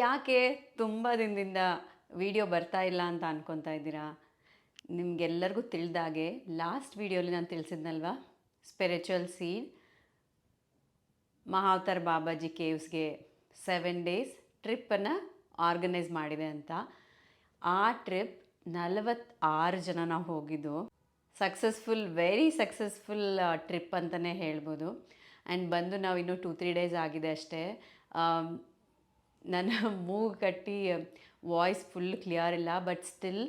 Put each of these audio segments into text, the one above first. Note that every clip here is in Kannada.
ಯಾಕೆ ತುಂಬ ದಿನದಿಂದ ವಿಡಿಯೋ ಬರ್ತಾ ಇಲ್ಲ ಅಂತ ಅನ್ಕೊತಾ ಇದ್ದೀರಾ? ನಿಮಗೆಲ್ಲರಿಗೂ ತಿಳಿದಾಗೆ ಲಾಸ್ಟ್ ವಿಡಿಯೋಲಿ ನಾನು ತಿಳಿಸಿದ್ನಲ್ವಾ, ಸ್ಪಿರಿಚುವಲ್ ಸೀಡ್ ಮಹಾವತಾರ್ ಬಾಬಾಜಿ ಕೇವ್ಸ್ಗೆ 7 ಡೇಸ್ ಟ್ರಿಪ್ಪನ್ನು ಆರ್ಗನೈಸ್ ಮಾಡಿದೆ ಅಂತ. ಆ ಟ್ರಿಪ್ 46 ಜನ ನಾವು ಹೋಗಿದ್ದು. ಸಕ್ಸಸ್ಫುಲ್, ವೆರಿ ಸಕ್ಸಸ್ಫುಲ್ ಟ್ರಿಪ್ ಅಂತಲೇ ಹೇಳ್ಬೋದು. ಆ್ಯಂಡ್ ಬಂದು ನಾವು ಇನ್ನೂ 2-3 ಡೇಸ್ ಆಗಿದೆ ಅಷ್ಟೇ. ನನ್ನ ಮೂಗು ಕಟ್ಟಿ ವಾಯ್ಸ್ ಫುಲ್ ಕ್ಲಿಯರ್ ಇಲ್ಲ, ಬಟ್ ಸ್ಟಿಲ್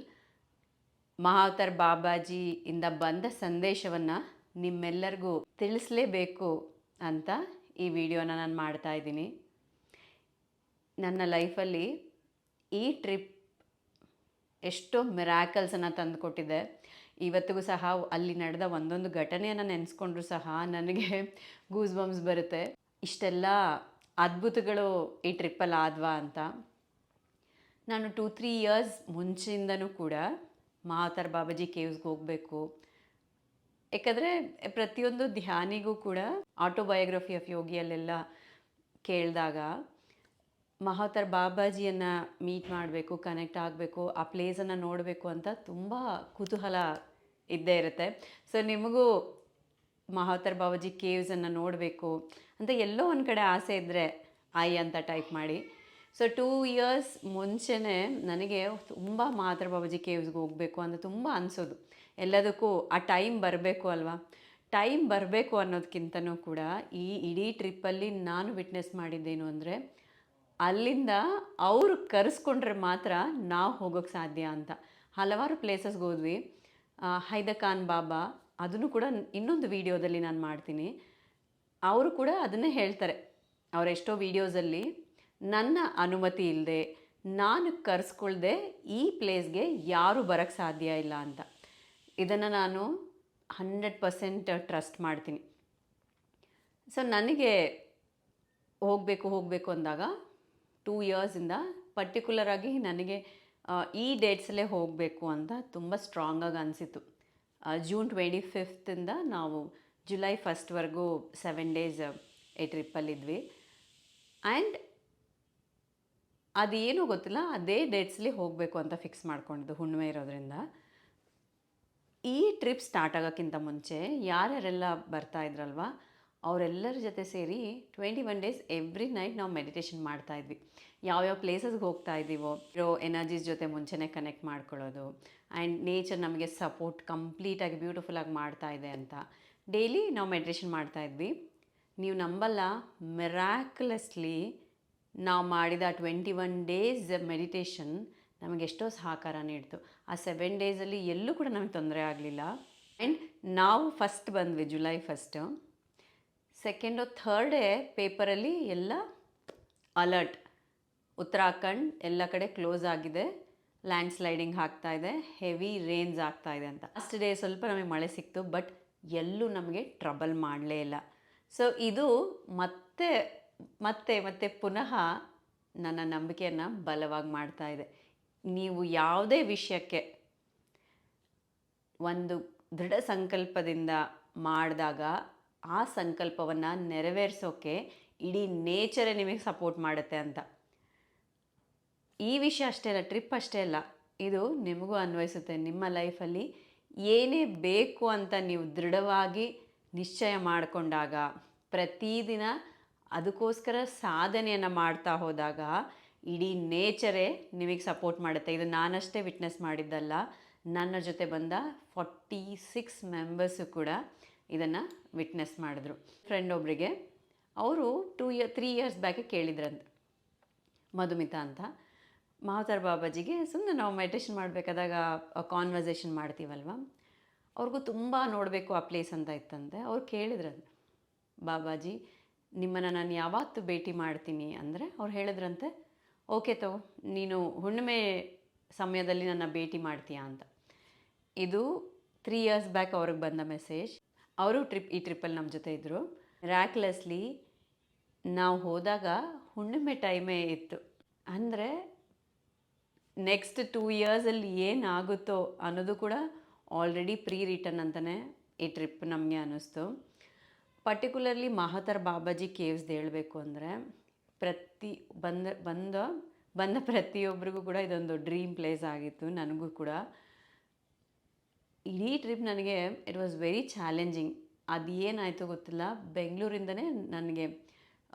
ಮಹಾವತಾರ್ ಬಾಬಾಜಿಯಿಂದ ಬಂದ ಸಂದೇಶವನ್ನು ನಿಮ್ಮೆಲ್ಲರಿಗೂ ತಿಳಿಸಲೇಬೇಕು ಅಂತ ಈ ವಿಡಿಯೋನ ನಾನು ಮಾಡ್ತಾ ಇದ್ದೀನಿ. ನನ್ನ ಲೈಫಲ್ಲಿ ಈ ಟ್ರಿಪ್ ಎಷ್ಟೋ ಮಿರಾಕಲ್ಸನ್ನು ತಂದು ಕೊಟ್ಟಿದೆ. ಇವತ್ತಿಗೂ ಸಹ ಅಲ್ಲಿ ನಡೆದ ಒಂದೊಂದು ಘಟನೆಯನ್ನು ನೆನೆಸ್ಕೊಂಡ್ರೂ ಸಹ ನನಗೆ ಗೂಸ್ ಬಂಪ್ಸ್ ಬರುತ್ತೆ. ಇಷ್ಟೆಲ್ಲ ಅದ್ಭುತಗಳು ಈ ಟ್ರಿಪ್ಪಲ್ಲಿ ಆದ್ವಾ ಅಂತ. ನಾನು 2-3 ಇಯರ್ಸ್ ಮುಂಚೆಯಿಂದನೂ ಕೂಡ ಮಹಾವತಾರ್ ಬಾಬಾಜಿ ಕೇವ್ಸ್ಗೆ ಹೋಗಬೇಕು, ಯಾಕಂದರೆ ಪ್ರತಿಯೊಂದು ಧ್ಯಾನಿಗೂ ಕೂಡ ಆಟೋಬಯೋಗ್ರಫಿ ಆಫ್ ಯೋಗಿಯಲ್ಲೆಲ್ಲ ಕೇಳಿದಾಗ ಮಹಾವತಾರ್ ಬಾಬಾಜಿಯನ್ನು ಮೀಟ್ ಮಾಡಬೇಕು, ಕನೆಕ್ಟ್ ಆಗಬೇಕು, ಆ ಪ್ಲೇಸನ್ನು ನೋಡಬೇಕು ಅಂತ ತುಂಬ ಕುತೂಹಲ ಇದ್ದೇ ಇರುತ್ತೆ. ಸೊ ನಿಮಗೂ ಮಹಾವತಾರ್ ಬಾಬಾಜಿ ಕೇವ್ಸನ್ನು ನೋಡಬೇಕು ಅಂತ ಎಲ್ಲೋ ಒಂದು ಕಡೆ ಆಸೆ ಇದ್ದರೆ ಐ ಅಂತ ಟೈಪ್ ಮಾಡಿ. ಸೊ 2 ಇಯರ್ಸ್ ಮುಂಚೆನೇ ನನಗೆ ತುಂಬ ಮಹಾವತಾರ್ ಬಾಬಾಜಿ ಕೇವ್ಸ್ಗೆ ಹೋಗಬೇಕು ಅಂತ ತುಂಬ ಅನಿಸೋದು. ಎಲ್ಲದಕ್ಕೂ ಆ ಟೈಮ್ ಬರಬೇಕು ಅಲ್ವಾ. ಟೈಮ್ ಬರಬೇಕು ಅನ್ನೋದಕ್ಕಿಂತನೂ ಕೂಡ ಈ ಇಡೀ ಟ್ರಿಪ್ಪಲ್ಲಿ ನಾನು ವಿಟ್ನೆಸ್ ಮಾಡಿದ್ದೇನು ಅಂದರೆ, ಅಲ್ಲಿಂದ ಅವರು ಕರೆಸ್ಕೊಂಡ್ರೆ ಮಾತ್ರ ನಾವು ಹೋಗೋಕ್ಕೆ ಸಾಧ್ಯ ಅಂತ. ಹಲವಾರು ಪ್ಲೇಸಸ್ಗೆ ಹೋದ್ವಿ. ಹೈದಖಾನ್ ಬಾಬಾ, ಅದನ್ನು ಕೂಡ ಇನ್ನೊಂದು ವಿಡಿಯೋದಲ್ಲಿ ನಾನು ಮಾಡ್ತೀನಿ. ಅವರು ಕೂಡ ಅದನ್ನೇ ಹೇಳ್ತಾರೆ. ಅವರೆಷ್ಟೋ ವೀಡಿಯೋಸಲ್ಲಿ ನನ್ನ ಅನುಮತಿ ಇಲ್ಲದೆ, ನಾನು ಕರೆಸ್ಕೊಳ್ದೆ ಈ ಪ್ಲೇಸ್ಗೆ ಯಾರೂ ಬರೋಕ್ಕೆ ಸಾಧ್ಯ ಇಲ್ಲ ಅಂತ. ಇದನ್ನು ನಾನು 100% ಟ್ರಸ್ಟ್ ಮಾಡ್ತೀನಿ. ಸೊ ನನಗೆ ಹೋಗಬೇಕು ಅಂದಾಗ 2 ಇಯರ್ಸಿಂದ ಪರ್ಟಿಕ್ಯುಲರಾಗಿ ನನಗೆ ಈ ಡೇಟ್ಸಲ್ಲೇ ಹೋಗಬೇಕು ಅಂತ ತುಂಬ ಸ್ಟ್ರಾಂಗಾಗಿ ಅನಿಸಿತು. ಜೂನ್ 25 ನಾವು ಜುಲೈ 1 7 ಡೇಸ್ ಈ ಟ್ರಿಪ್ಪಲ್ಲಿದ್ವಿ. ಆ್ಯಂಡ್ ಅದೇನೂ ಗೊತ್ತಿಲ್ಲ, ಅದೇ ಡೇಟ್ಸಲ್ಲಿ ಹೋಗಬೇಕು ಅಂತ ಫಿಕ್ಸ್ ಮಾಡ್ಕೊಂಡಿದ್ದು, ಹುಣ್ಣಿಮೆ ಇರೋದ್ರಿಂದ. ಈ ಟ್ರಿಪ್ ಸ್ಟಾರ್ಟ್ ಆಗೋಕ್ಕಿಂತ ಮುಂಚೆ ಯಾರ್ಯಾರೆಲ್ಲ ಬರ್ತಾ ಇದ್ರಲ್ವ, ಅವರೆಲ್ಲರ ಜೊತೆ ಸೇರಿ 21 ಡೇಸ್ ಎವ್ರಿ ನೈಟ್ ನಾವು ಮೆಡಿಟೇಷನ್ ಮಾಡ್ತಾಯಿದ್ವಿ. ಯಾವ್ಯಾವ ಪ್ಲೇಸಸ್ಗೆ ಹೋಗ್ತಾ ಇದ್ದೀವೋ ಇರೋ ಎನರ್ಜೀಸ್ ಜೊತೆ ಮುಂಚೆನೇ ಕನೆಕ್ಟ್ ಮಾಡ್ಕೊಳ್ಳೋದು, ಆ್ಯಂಡ್ ನೇಚರ್ ನಮಗೆ ಸಪೋರ್ಟ್ ಕಂಪ್ಲೀಟಾಗಿ ಬ್ಯೂಟಿಫುಲ್ಲಾಗಿ ಮಾಡ್ತಾ ಇದೆ ಅಂತ ಡೈಲಿ ನಾವು ಮೆಡಿಟೇಷನ್ ಮಾಡ್ತಾಯಿದ್ವಿ. ನೀವು ನಂಬಲ್ಲ, ಮಿರಾಕ್ಯುಲಸ್ಲಿ ನಾವು ಮಾಡಿದ 21 ಡೇಸ್ ಮೆಡಿಟೇಷನ್ ನಮಗೆ ಎಷ್ಟೋ ಸಹಕಾರ ನೀಡ್ತು. ಆ 7 ಡೇಸಲ್ಲಿ ಎಲ್ಲೂ ಕೂಡ ನಮಗೆ ತೊಂದರೆ ಆಗಲಿಲ್ಲ. ಆ್ಯಂಡ್ ನಾವು ಫಸ್ಟ್ ಬಂದ್ವಿ ಜುಲೈ 1. ಸೆಕೆಂಡು ಥರ್ಡೇ ಪೇಪರಲ್ಲಿ ಎಲ್ಲ ಅಲರ್ಟ್, ಉತ್ತರಾಖಂಡ್ ಎಲ್ಲ ಕಡೆ ಕ್ಲೋಸ್ ಆಗಿದೆ, ಲ್ಯಾಂಡ್ ಸ್ಲೈಡಿಂಗ್ ಆಗ್ತಾಯಿದೆ, ಹೆವಿ ರೇನ್ಸ್ ಆಗ್ತಾಯಿದೆ ಅಂತ. ಲಾಸ್ಟ್ ಡೇ ಸ್ವಲ್ಪ ನಮಗೆ ಮಳೆ ಸಿಕ್ತು, ಬಟ್ ಎಲ್ಲೂ ನಮಗೆ ಟ್ರಬಲ್ ಮಾಡಲೇ ಇಲ್ಲ. ಸೊ ಇದು ಮತ್ತೆ ಮತ್ತೆ ಮತ್ತೆ ಪುನಃ ನನ್ನ ನಂಬಿಕೆಯನ್ನು ಬಲವಾಗಿ ಮಾಡ್ತಾ ಇದೆ. ನೀವು ಯಾವುದೇ ವಿಷಯಕ್ಕೆ ಒಂದು ದೃಢ ಸಂಕಲ್ಪದಿಂದ ಮಾಡಿದಾಗ ಆ ಸಂಕಲ್ಪವನ್ನು ನೆರವೇರಿಸೋಕ್ಕೆ ಇಡೀ ನೇಚರೇ ನಿಮಗೆ ಸಪೋರ್ಟ್ ಮಾಡುತ್ತೆ ಅಂತ. ಈ ವಿಷಯ ಅಷ್ಟೇ ಅಲ್ಲ, ಟ್ರಿಪ್ ಅಷ್ಟೇ ಅಲ್ಲ, ಇದು ನಿಮಗೂ ಅನ್ವಯಿಸುತ್ತೆ. ನಿಮ್ಮ ಲೈಫಲ್ಲಿ ಏನೇ ಬೇಕು ಅಂತ ನೀವು ದೃಢವಾಗಿ ನಿಶ್ಚಯ ಮಾಡಿಕೊಂಡಾಗ, ಪ್ರತಿದಿನ ಅದಕ್ಕೋಸ್ಕರ ಸಾಧನೆಯನ್ನು ಮಾಡ್ತಾ ಹೋದಾಗ ಇಡೀ ನೇಚರೇ ನಿಮಗೆ ಸಪೋರ್ಟ್ ಮಾಡುತ್ತೆ. ಇದು ನಾನಷ್ಟೇ ವಿಟ್ನೆಸ್ ಮಾಡಿದ್ದಲ್ಲ, ನನ್ನ ಜೊತೆ ಬಂದ 46 ಮೆಂಬರ್ಸು ಕೂಡ ಇದನ್ನು ವಿಟ್ನೆಸ್ ಮಾಡಿದ್ರು. ಫ್ರೆಂಡ್ ಒಬ್ಬರಿಗೆ ಅವರು 3 ಇಯರ್ಸ್ ಬ್ಯಾಕೆ ಕೇಳಿದ್ರಂತೆ, ಮಧುಮಿತಾ ಅಂತ, ಮಹಾವತಾರ್ ಬಾಬಾಜಿಗೆ ಸುಮ್ಮನೆ ನಾವು ಮೆಡಿಟೇಷನ್ ಮಾಡಬೇಕಾದಾಗ ಕಾನ್ವರ್ಸೇಷನ್ ಮಾಡ್ತೀವಲ್ವ, ಅವ್ರಿಗೂ ತುಂಬ ನೋಡಬೇಕು ಆ ಪ್ಲೇಸ್ ಅಂತ ಇತ್ತಂತೆ. ಅವ್ರು ಕೇಳಿದ್ರಂತೆ, ಬಾಬಾಜಿ ನಿಮ್ಮನ್ನು ನಾನು ಯಾವತ್ತೂ ಭೇಟಿ ಮಾಡ್ತೀನಿ ಅಂದರೆ, ಅವ್ರು ಹೇಳಿದ್ರಂತೆ, ಓಕೆ ತಗೋ, ನೀನು ಹುಣ್ಣಿಮೆ ಸಮಯದಲ್ಲಿ ನನ್ನ ಭೇಟಿ ಮಾಡ್ತೀಯಾ ಅಂತ. ಇದು 3 ಇಯರ್ಸ್ ಬ್ಯಾಕ್ ಅವ್ರಿಗೆ ಬಂದ ಮೆಸೇಜ್. ಅವರು ಈ ಟ್ರಿಪ್ಪಲ್ಲಿ ನಮ್ಮ ಜೊತೆ ಇದ್ದರು. ಮಿರಾಕ್ಯುಲಸ್ಲಿ ನಾವು ಹೋದಾಗ ಹುಣ್ಣಿಮೆ ಟೈಮೇ ಇತ್ತು. ಅಂದರೆ ನೆಕ್ಸ್ಟ್ 2 ಇಯರ್ಸಲ್ಲಿ ಏನಾಗುತ್ತೋ ಅನ್ನೋದು ಕೂಡ ಆಲ್ರೆಡಿ ಪ್ರೀ ರಿಟರ್ನ್ ಅಂತಲೇ ಈ ಟ್ರಿಪ್ ನಮಗೆ ಅನ್ನಿಸ್ತು. ಪರ್ಟಿಕ್ಯುಲರ್ಲಿ ಮಹಾವತಾರ್ ಬಾಬಾಜಿ ಕೇವ್ಸ್ದು ಹೇಳಬೇಕು ಅಂದರೆ, ಬಂದ ಬಂದ ಪ್ರತಿಯೊಬ್ಬರಿಗೂ ಕೂಡ ಇದೊಂದು ಡ್ರೀಮ್ ಪ್ಲೇಸ್ ಆಗಿತ್ತು, ನನಗೂ ಕೂಡ. ಇಡೀ ಟ್ರಿಪ್ ನನಗೆ ಇಟ್ ವಾಸ್ ವೆರಿ ಚಾಲೆಂಜಿಂಗ್. ಅದು ಏನಾಯಿತು ಗೊತ್ತಿಲ್ಲ, ಬೆಂಗಳೂರಿಂದನೇ ನನಗೆ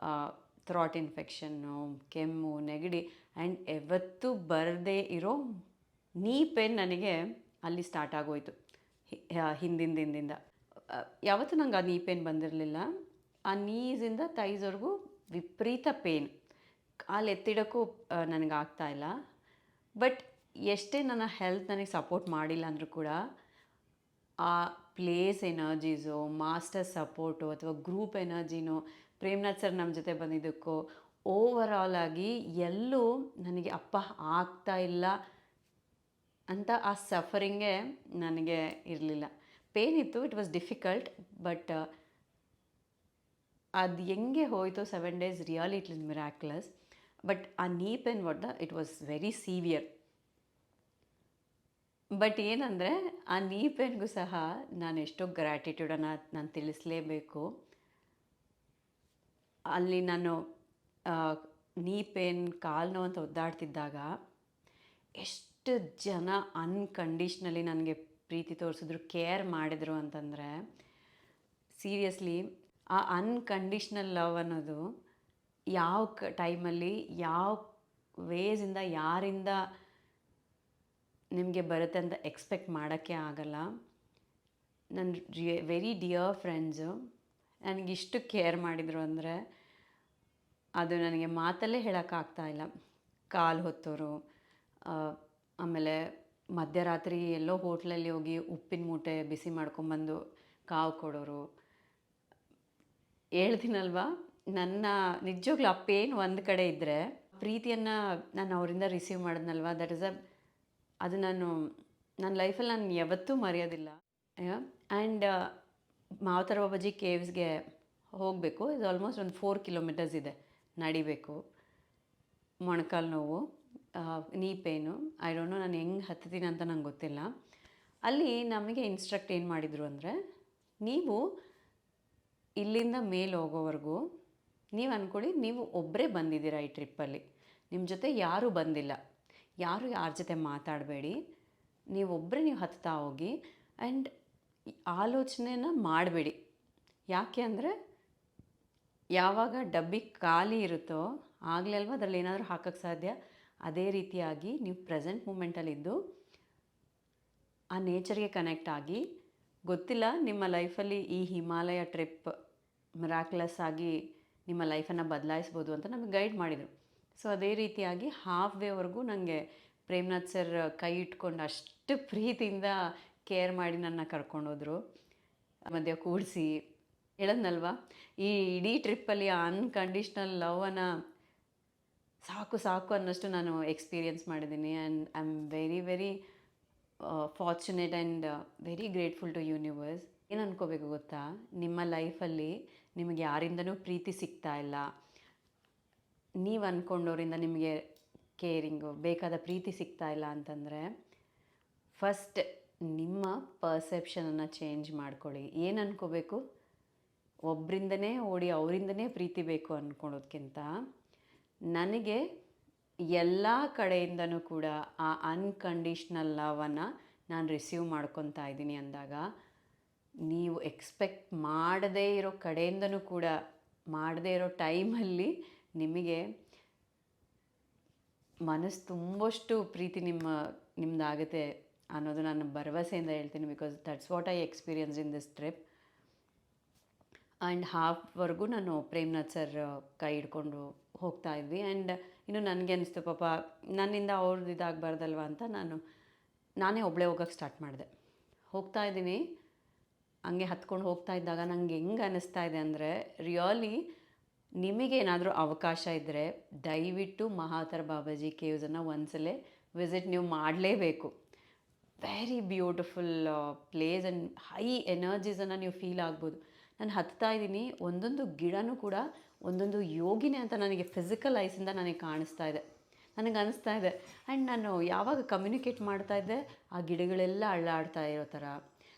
ಥ್ರಾಟ್ ಇನ್ಫೆಕ್ಷನ್ನು, ಕೆಮ್ಮು, ನೆಗಡಿ ಆ್ಯಂಡ್ ಯಾವತ್ತೂ ಬರದೇ ಇರೋ ನೀ ಪೇನ್ ನನಗೆ ಅಲ್ಲಿ ಸ್ಟಾರ್ಟ್ ಆಗೋಯಿತು ಹಿಂದಿನ ದಿನದಿಂದ. ಯಾವತ್ತೂ ನಂಗೆ ಆ ನೀ ಪೇನ್ ಬಂದಿರಲಿಲ್ಲ. ಆ ನೀಸಿಂದ ತೈಸ್ವರೆಗೂ ವಿಪರೀತ ಪೇನ್, ಕಾಲು ಎತ್ತಿಡೋಕ್ಕೂ ನನಗಾಗ್ತಾಯಿಲ್ಲ. ಬಟ್ ಎಷ್ಟೇ ನನ್ನ ಹೆಲ್ತ್ ನನಗೆ ಸಪೋರ್ಟ್ ಮಾಡಿಲ್ಲ ಅಂದರೂ ಕೂಡ ಆ ಪ್ಲೇಸ್ ಎನರ್ಜೀಸು, ಮಾಸ್ಟರ್ ಸಪೋರ್ಟು ಅಥವಾ ಗ್ರೂಪ್ ಎನರ್ಜಿನೋ, ಪ್ರೇಮ್ನಾಥ್ ಸರ್ ನಮ್ಮ ಜೊತೆ ಬಂದಿದ್ದಕ್ಕೋ, ಓವರಾಲ್ ಆಗಿ ಎಲ್ಲೂ ನನಗೆ ಅಪ್ಪ ಆಗ್ತಾ ಇಲ್ಲ ಅಂತ ಆ ಸಫರಿಂಗೇ ನನಗೆ ಇರಲಿಲ್ಲ. ಪೇನ್ ಇತ್ತು, ಇಟ್ ವಾಸ್ ಡಿಫಿಕಲ್ಟ್, ಬಟ್ ಅದು ಹೆಂಗೆ ಹೋಯಿತು 7 days, really it is miraculous. But ಆ knee pain it was very severe. But ಏನಂದರೆ ಆ ನೀ ಪೇನ್ಗೂ ಸಹ ನಾನು ಎಷ್ಟೋ ಗ್ರ್ಯಾಟಿಟ್ಯೂಡನ್ನು ನಾನು ತಿಳಿಸಲೇಬೇಕು. ಅಲ್ಲಿ ನಾನು ನೀ ಪೇನ್, ಕಾಲು ನೋವು ಅಂತ ಒದ್ದಾಡ್ತಿದ್ದಾಗ ಎಷ್ಟು ಜನ ಅನ್ಕಂಡೀಷ್ನಲಿ ನನಗೆ ಪ್ರೀತಿ ತೋರಿಸಿದ್ರು, ಕೇರ್ ಮಾಡಿದರು ಅಂತಂದರೆ, ಸೀರಿಯಸ್ಲಿ ಆ ಅನ್ಕಂಡೀಷ್ನಲ್ ಲವ್ ಅನ್ನೋದು ಯಾವ ಟೈಮಲ್ಲಿ, ಯಾವ ವೇಸಿಂದ, ಯಾರಿಂದ ನಿಮಗೆ ಬರುತ್ತೆ ಅಂತ ಎಕ್ಸ್ಪೆಕ್ಟ್ ಮಾಡೋಕ್ಕೆ ಆಗಲ್ಲ. ನನ್ನ ವೆರಿ ಡಿಯರ್ ಫ್ರೆಂಡ್ಸು ನನಗಿಷ್ಟು ಕೇರ್ ಮಾಡಿದರು ಅಂದರೆ ಅದು ನನಗೆ ಮಾತಲ್ಲೇ ಹೇಳೋಕ್ಕಾಗ್ತಾಯಿಲ್ಲ. ಕಾಲು ಹೊತ್ತೋರು, ಆಮೇಲೆ ಮಧ್ಯರಾತ್ರಿ ಎಲ್ಲೋ ಹೋಟ್ಲಲ್ಲಿ ಹೋಗಿ ಉಪ್ಪಿನ ಮೂಟೆ ಬಿಸಿ ಮಾಡ್ಕೊಂಬಂದು ಕಾವು ಕೊಡೋರು. ಹೇಳ್ತೀನಲ್ವಾ, ನನ್ನ ನಿಜವಾಗ್ಲೂ ಆ ಪೇನ್ ಒಂದು ಕಡೆ ಇದ್ದರೆ, ಪ್ರೀತಿಯನ್ನು ನಾನು ಅವರಿಂದ ರಿಸೀವ್ ಮಾಡಿದ್ನಲ್ವ, ದಟ್ ಇಸ್ ಅದು ನನ್ನ ಲೈಫಲ್ಲಿ ನಾನು ಯಾವತ್ತೂ ಮರೆಯೋದಿಲ್ಲ. ಆ್ಯಂಡ್ ಮಾವತರ ಬಾಬಾಜಿ ಕೇವ್ಸ್ಗೆ ಹೋಗಬೇಕು. ಇದು ಆಲ್ಮೋಸ್ಟ್ ಒಂದು 4 kilometers ಇದೆ, ನಡಿಬೇಕು. ಮೊಣಕಾಲು ನೋವು, ನೀ ಪೇನು, ಐ ಡೋಂಟ್ ನೋ ನಾನು ಹೆಂಗೆ ಹತ್ತೀನಿ ಅಂತ ನಂಗೆ ಗೊತ್ತಿಲ್ಲ. ಅಲ್ಲಿ ನಮಗೆ ಇನ್ಸ್ಟ್ರಕ್ಟ್ ಏನು ಮಾಡಿದರು ಅಂದರೆ, ನೀವು ಇಲ್ಲಿಂದ ಮೇಲೆ ಹೋಗೋವರೆಗೂ ನೀವು ಅಂದ್ಕೊಳ್ಳಿ ನೀವು ಒಬ್ಬರೇ ಬಂದಿದ್ದೀರಾ ಈ ಟ್ರಿಪ್ಪಲ್ಲಿ, ನಿಮ್ಮ ಜೊತೆ ಯಾರೂ ಬಂದಿಲ್ಲ, ಯಾರು ಯಾರ ಜೊತೆ ಮಾತಾಡಬೇಡಿ, ನೀವೊಬ್ಬರೇ ನೀವು ಹತ್ತಾ ಹೋಗಿ. ಆ್ಯಂಡ್ ಆಲೋಚನೆನ ಮಾಡಬೇಡಿ. ಯಾಕೆ ಅಂದರೆ ಯಾವಾಗ ಡಬ್ಬಿ ಖಾಲಿ ಇರುತ್ತೋ ಆಗಲೇ ಅಲ್ವಾ ಅದರಲ್ಲಿ ಏನಾದರೂ ಹಾಕೋಕ್ಕೆ ಸಾಧ್ಯ. ಅದೇ ರೀತಿಯಾಗಿ ನೀವು ಪ್ರೆಸೆಂಟ್ ಮೂಮೆಂಟಲ್ಲಿದ್ದು ಆ ನೇಚರ್ಗೆ ಕನೆಕ್ಟ್ ಆಗಿ, ಗೊತ್ತಿಲ್ಲ ನಿಮ್ಮ ಲೈಫಲ್ಲಿ ಈ ಹಿಮಾಲಯ ಟ್ರಿಪ್ ಮಿರಾಕ್ಯುಲಸ್ ಆಗಿ ನಿಮ್ಮ ಲೈಫನ್ನು ಬದಲಾಯಿಸ್ಬೋದು ಅಂತ ನಮಗೆ ಗೈಡ್ ಮಾಡಿದರು. ಸೊ ಅದೇ ರೀತಿಯಾಗಿ ಹಾಫ್ ವೇವರೆಗೂ ನನಗೆ ಪ್ರೇಮ್ನಾಥ್ ಸರ್ ಕೈ ಇಟ್ಕೊಂಡು ಅಷ್ಟು ಪ್ರೀತಿಯಿಂದ ಕೇರ್ ಮಾಡಿ ನನ್ನ ಕರ್ಕೊಂಡೋದ್ರು. ಮಧ್ಯ ಕೂಡಿಸಿ ಹೇಳದ್ನಲ್ವ, ಈ ಇಡೀ ಟ್ರಿಪ್ಪಲ್ಲಿ ಆ ಅನ್ಕಂಡೀಷ್ನಲ್ ಲವನ್ನು ಸಾಕು ಸಾಕು ಅನ್ನೋಷ್ಟು ನಾನು ಎಕ್ಸ್ಪೀರಿಯನ್ಸ್ ಮಾಡಿದ್ದೀನಿ. And I am very very fortunate and very grateful to universe. ಏನು ಅನ್ಕೋಬೇಕು ಗೊತ್ತಾ, ನಿಮ್ಮ ಲೈಫಲ್ಲಿ ನಿಮಗೆ ಯಾರಿಂದನೂ ಪ್ರೀತಿ ಸಿಗ್ತಾ ಇಲ್ಲ, ನೀವು ಅಂದ್ಕೊಂಡವರಿಂದ ನಿಮಗೆ ಕೇರಿಂಗು, ಬೇಕಾದ ಪ್ರೀತಿ ಸಿಗ್ತಾ ಇಲ್ಲ ಅಂತಂದರೆ, ಫಸ್ಟ್ ನಿಮ್ಮ ಪರ್ಸೆಪ್ಷನನ್ನು ಚೇಂಜ್ ಮಾಡ್ಕೊಳ್ಳಿ. ಏನು ಅಂದ್ಕೋಬೇಕು, ಒಬ್ಬರಿಂದನೇ ಓಡಿ ಅವರಿಂದನೇ ಪ್ರೀತಿ ಬೇಕು ಅಂದ್ಕೊಳೋದ್ಕಿಂತ, ನನಗೆ ಎಲ್ಲ ಕಡೆಯಿಂದನೂ ಕೂಡ ಆ ಅನ್ಕಂಡೀಷ್ನಲ್ ಲವನ್ನು ನಾನು ರಿಸೀವ್ ಮಾಡ್ಕೊತಾ ಇದ್ದೀನಿ ಅಂದಾಗ, ನೀವು ಎಕ್ಸ್ಪೆಕ್ಟ್ ಮಾಡದೇ ಇರೋ ಕಡೆಯಿಂದನೂ ಕೂಡ, ಮಾಡದೇ ಇರೋ ಟೈಮಲ್ಲಿ ನಿಮಗೆ ಮನಸ್ಸು ತುಂಬಷ್ಟು ಪ್ರೀತಿ ನಿಮ್ಮದಾಗುತ್ತೆ ಅನ್ನೋದು ನಾನು ಭರವಸೆಯಿಂದ ಹೇಳ್ತೀನಿ. Because that's what I experience in this trip. And ಹಾಫ್ವರೆಗೂ ನಾನು ಪ್ರೇಮ್ನಾಥ್ ಸರ್ ಕೈ ಹಿಡ್ಕೊಂಡು ಹೋಗ್ತಾ ಇದ್ವಿ. ಆ್ಯಂಡ್ ಇನ್ನು ನನಗೆ ಅನಿಸ್ತು, ಪಾಪ ನನ್ನಿಂದ ಅವ್ರದ್ದು ಇದಾಗಬಾರ್ದಲ್ವ ಅಂತ ನಾನೇ ಒಬ್ಬಳೇ ಹೋಗೋಕ್ಕೆ ಸ್ಟಾರ್ಟ್ ಮಾಡಿದೆ. ಹೋಗ್ತಾ ಇದ್ದೀನಿ, ಹಂಗೆ ಹತ್ಕೊಂಡು ಹೋಗ್ತಾ ಇದ್ದಾಗ ನಂಗೆ ಹೆಂಗೆ ಅನ್ನಿಸ್ತಾ ಇದೆ ಅಂದರೆ, ರಿಯಲಿ ನಿಮಗೇನಾದರೂ ಅವಕಾಶ ಇದ್ದರೆ ದಯವಿಟ್ಟು ಮಹಾವತಾರ್ ಬಾಬಾಜಿ ಕೇವ್ಸನ್ನು ಒಂದ್ಸಲ ವಿಸಿಟ್ ನೀವು ಮಾಡಲೇಬೇಕು. Very beautiful place and high ಎನರ್ಜೀಸನ್ನು ನೀವು ಫೀಲ್ ಆಗ್ಬೋದು. ನಾನು ಹತ್ತಾ ಇದ್ದೀನಿ, ಒಂದೊಂದು ಗಿಡನೂ ಕೂಡ ಒಂದೊಂದು ಯೋಗಿನೇ ಅಂತ ನನಗೆ ಫಿಸಿಕಲ್ ಐಸಿಂದ ನನಗೆ ಕಾಣಿಸ್ತಾ ಇದೆ, ನನಗೆ ಅನಿಸ್ತಾ ಇದೆ. ಆ್ಯಂಡ್ ನಾನು ಯಾವಾಗ ಕಮ್ಯುನಿಕೇಟ್ ಮಾಡ್ತಾ ಇದ್ದೆ, ಆ ಗಿಡಗಳೆಲ್ಲ ಅಳ್ಳಾಡ್ತಾ ಇರೋ ಥರ,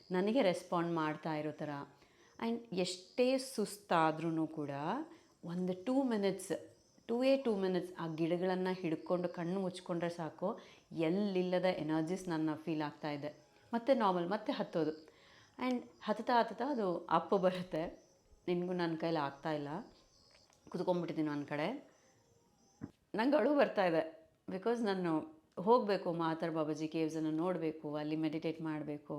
ನನಗೆ ರೆಸ್ಪಾಂಡ್ ಮಾಡ್ತಾ ಇರೋ ಥರ. ಆ್ಯಂಡ್ ಎಷ್ಟೇ ಸುಸ್ತಾದ್ರೂ ಕೂಡ ಒಂದು 2 minutes 2 ಆ ಗಿಡಗಳನ್ನು ಹಿಡ್ಕೊಂಡು ಕಣ್ಣು ಮುಚ್ಕೊಂಡ್ರೆ ಸಾಕು, ಎಲ್ಲಿಲ್ಲದ ಎನರ್ಜಿಸ್ ನನ್ನ ಫೀಲ್ ಆಗ್ತಾಯಿದೆ. ಮತ್ತು ನಾರ್ಮಲ್ ಮತ್ತೆ ಹತ್ತೋದು. ಆ್ಯಂಡ್ ಹತ್ತುತ್ತಾ ಅದು ಅಪ್ಪು ಬರುತ್ತೆ. ನಿನಗೂ ನನ್ನ ಕೈಲಿ ಆಗ್ತಾಯಿಲ್ಲ, ಕುತ್ಕೊಂಡ್ಬಿಟ್ಟಿದ್ದೀನಿ ಒಂದು ಕಡೆ. ನಂಗೆ ಅಳು ಬರ್ತಾಯಿದೆ. ಬಿಕಾಸ್ ನಾನು ಹೋಗಬೇಕು ಮಹಾವತಾರ್ ಬಾಬಾಜಿ ಕೇವ್ಸನ್ನು ನೋಡಬೇಕು, ಅಲ್ಲಿ ಮೆಡಿಟೇಟ್ ಮಾಡಬೇಕು,